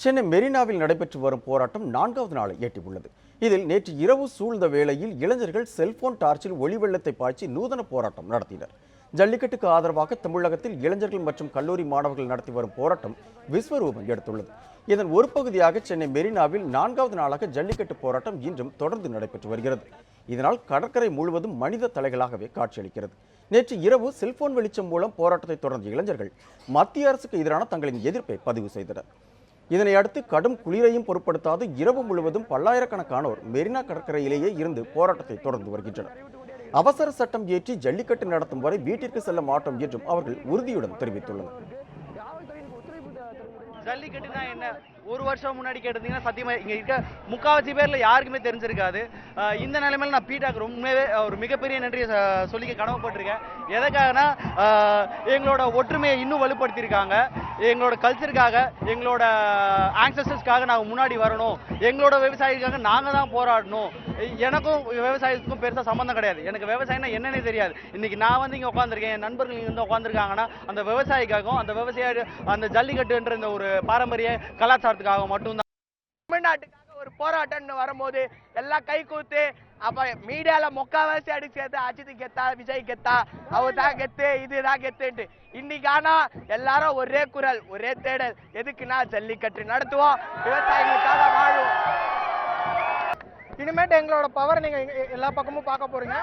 சென்னை மெரினாவில் நடைபெற்று வரும் போராட்டம் 4வது நாளை எட்டியுள்ளது. இதில் நேற்று இரவு சூழ்ந்த வேளையில் இளைஞர்கள் செல்போன் டார்ச்சில் ஒளி வெள்ளத்தை பாய்ச்சி நூதன போராட்டம் நடத்தினர். ஜல்லிக்கட்டுக்கு ஆதரவாக தமிழகத்தில் இளைஞர்கள் மற்றும் கல்லூரி மாணவர்கள் நடத்தி வரும் போராட்டம் விஸ்வரூபம் எடுத்துள்ளது. இதன் ஒரு பகுதியாக சென்னை மெரினாவில் 4வது நாளாக ஜல்லிக்கட்டு போராட்டம் இன்றும் தொடர்ந்து நடைபெற்று வருகிறது. இதனால் கடற்கரை முழுவதும் மனித தலைகளாகவே காட்சியளிக்கிறது. நேற்று இரவு செல்போன் வெளிச்சம் மூலம் போராட்டத்தை தொடர்ந்த இளைஞர்கள் மத்திய அரசுக்கு எதிரான தங்களின் எதிர்ப்பை பதிவு செய்தனர். இதனை அடுத்து கடும் குளிரையும் பொருட்படுத்தாது இரவு முழுவதும் பல்லாயிரக்கணக்கானோர் மெரினா கடற்கரையிலேயே இருந்து போராட்டத்தை தொடர்ந்து வருகின்றனர். அவசர சட்டம் ஏற்றி ஜல்லிக்கட்டு நடத்தும் வரை வீட்டிற்கு செல்ல மாட்டோம் என்றும் அவர்கள் உறுதியுடன் தெரிவித்துள்ளனர். ஜல்லிக்கட்டுனா என்ன? ஒரு வருஷம் முன்னாடி கேட்டிருந்தீங்கன்னா சத்தியமா இங்க இருக்க முக்காவாசி பேர்ல யாருக்குமே தெரிஞ்சிருக்காது. இந்த நிலைமையில நான் பீட்டாக்கு ரொம்பவே ஒரு மிகப்பெரிய நன்றியை சொல்லிக்க கடமைப்பட்டிருக்கேன். எதற்காகனா எங்களோட ஒற்றுமையை இன்னும் வலுப்படுத்தியிருக்காங்க. எங்களோட கல்ச்சருக்காக, எங்களோட ஆன்சஸ்டர்ஸ்க்காக நாங்கள் முன்னாடி வரணும். எங்களோட விவசாயிகளுக்காக நாங்கள் தான் போராடணும். எனக்கும் விவசாயத்துக்கும் பெருசாக சம்மந்தம் கிடையாது. எனக்கு விவசாயம்னா என்னன்னே தெரியாது. இன்னைக்கு நான் வந்து இங்கே உட்காந்துருக்கேன், என் நண்பர்கள் இங்கே வந்து உட்காந்துருக்காங்கன்னா அந்த விவசாயிக்காகவும் அந்த விவசாய அந்த ஜல்லிக்கட்டுன்ற இந்த ஒரு பாரம்பரிய கலாச்சாரத்துக்காக மட்டும்தான். தமிழ்நாட்டுக்காக ஒரு போராட்டம்னு வரும்போது எல்லாம் கை கூத்து, அப்ப மீடியால முக்காவாசி அடிச்சது அஜித் கெத்தா, விஜய் கெத்தா, அவர் தான் கெத்து, இதுதான் கெத்துன்ட்டு. இன்னைக்கு ஆனா எல்லாரும் ஒரே குரல், ஒரே தேடல். எதுக்குன்னா ஜல்லிக்கட்டு நடத்துவோம், விவசாயிகளுக்காக வாழுவோம். இனிமேட்டு எங்களோட பவர் நீங்க எல்லா பக்கமும் பார்க்க போறீங்க.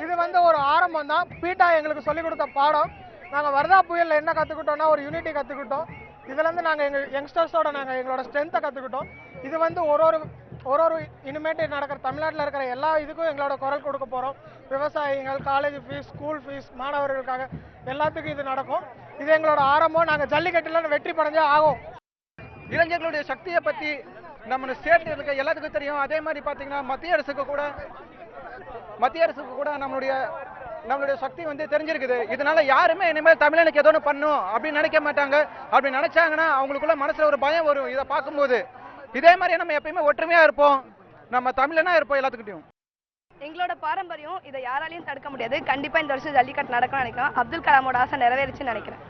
இது வந்து ஒரு ஆரம்பம் தான். பீட்டா எங்களுக்கு சொல்லிக் கொடுத்த பாடம். நாங்க வர்தா புயல்ல என்ன கத்துக்கிட்டோம்னா ஒரு யூனிட்டி கத்துக்கிட்டோம். இதுல இருந்து நாங்க எங்க யங்ஸ்டர்ஸோட நாங்க எங்களோட ஸ்ட்ரென்த்தை கத்துக்கிட்டோம். இது வந்து ஒரு இனிமேட்டு நடக்கிற தமிழ்நாட்டில் இருக்கிற எல்லா இதுக்கும் எங்களோட குரல் கொடுக்க போறோம். விவசாயிகள், காலேஜ் ஃபீஸ், ஸ்கூல் ஃபீஸ், மாணவர்களுக்காக எல்லாத்துக்கும் இது நடக்கும். இது எங்களோட ஆரம்பம். நாங்க ஜல்லிக்கட்டுல வெற்றி படைஞ்சே ஆகும். இளைஞர்களுடைய சக்தியை பத்தி நம்ம ஸ்டேட்ல இருக்க எல்லாத்துக்கும் தெரியும். அதே மாதிரி பாத்தீங்கன்னா மத்திய அரசுக்கு கூட நம்மளுடைய சக்தி வந்து தெரிஞ்சிருக்குது. இதனால யாருமே இனிமேல் தமிழனுக்கு ஏதோ ஒன்று பண்ணும் அப்படின்னு நினைக்க மாட்டாங்க. அப்படி நினைச்சாங்கன்னா அவங்களுக்குள்ள மனசுல ஒரு பயம் வரும். இதை பார்க்கும்போது இதே மாதிரி நம்ம எப்பயுமே ஒற்றுமையா இருப்போம், நம்ம தமிழனா இருப்போம் எல்லாத்துக்கிட்டையும். எங்களோட பாரம்பரியம், இதை யாராலையும் தடுக்க முடியாது. கண்டிப்பா இந்த வருஷம் ஜல்லிக்கட்டு நடக்கும்னு நினைக்கிறேன். அப்துல் கலாமோட ஆசை நிறைவேறிச்சுன்னு நினைக்கிறேன்.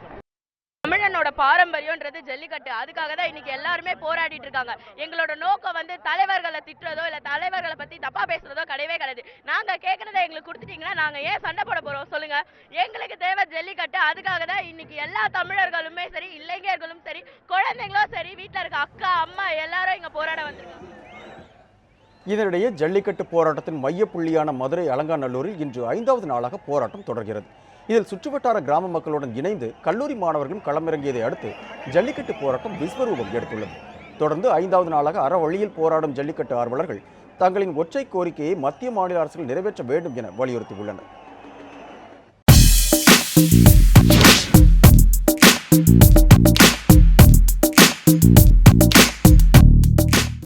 தமிழனோட பாரம்பரியம்ன்றது ஜல்லிக்கட்டு. அதுக்காக தான் இன்னைக்கு எல்லாருமே போராடிட்டு இருக்காங்க. எங்களோட நோக்கம் வந்து தலைவர்களை திட்டுறதோ இல்ல தலைவர்களை பத்தி தப்பா பேசுறதோ கிடையவே கிடையாது. நாங்க கேட்கறத எங்களுக்கு கொடுத்துட்டீங்கன்னா நாங்க ஏன் சண்டை போட போறோம் சொல்லுங்க. எங்களுக்கு தேவை ஜல்லிக்கட்டு. அதுக்காக தான் இன்னைக்கு எல்லா தமிழர்களுமே சரி, இளைஞர்களும் சரி, குழந்தைங்களும் சரி, வீட்டுல இருக்க அக்கா அம்மா எல்லாரும் இங்க போராட வந்திருக்காங்க. இதனிடையே ஜல்லிக்கட்டு போராட்டத்தின் மையப்புள்ளியான மதுரை அலங்காநல்லூரில் இன்று 5வது நாளாக போராட்டம் தொடர்கிறது. இதில் சுற்றுவட்டார கிராம மக்களுடன் இணைந்து கல்லூரி மாணவர்களும் களமிறங்கியதை அடுத்து ஜல்லிக்கட்டு போராட்டம் விஸ்வரூபம் எடுத்துள்ளது. தொடர்ந்து 5வது நாளாக அறவழியில் போராடும் ஜல்லிக்கட்டு ஆர்வலர்கள் தங்களின் ஒற்றை கோரிக்கையை மத்திய மாநில அரசுகள் நிறைவேற்ற வேண்டும் என வலியுறுத்தியுள்ளனர்.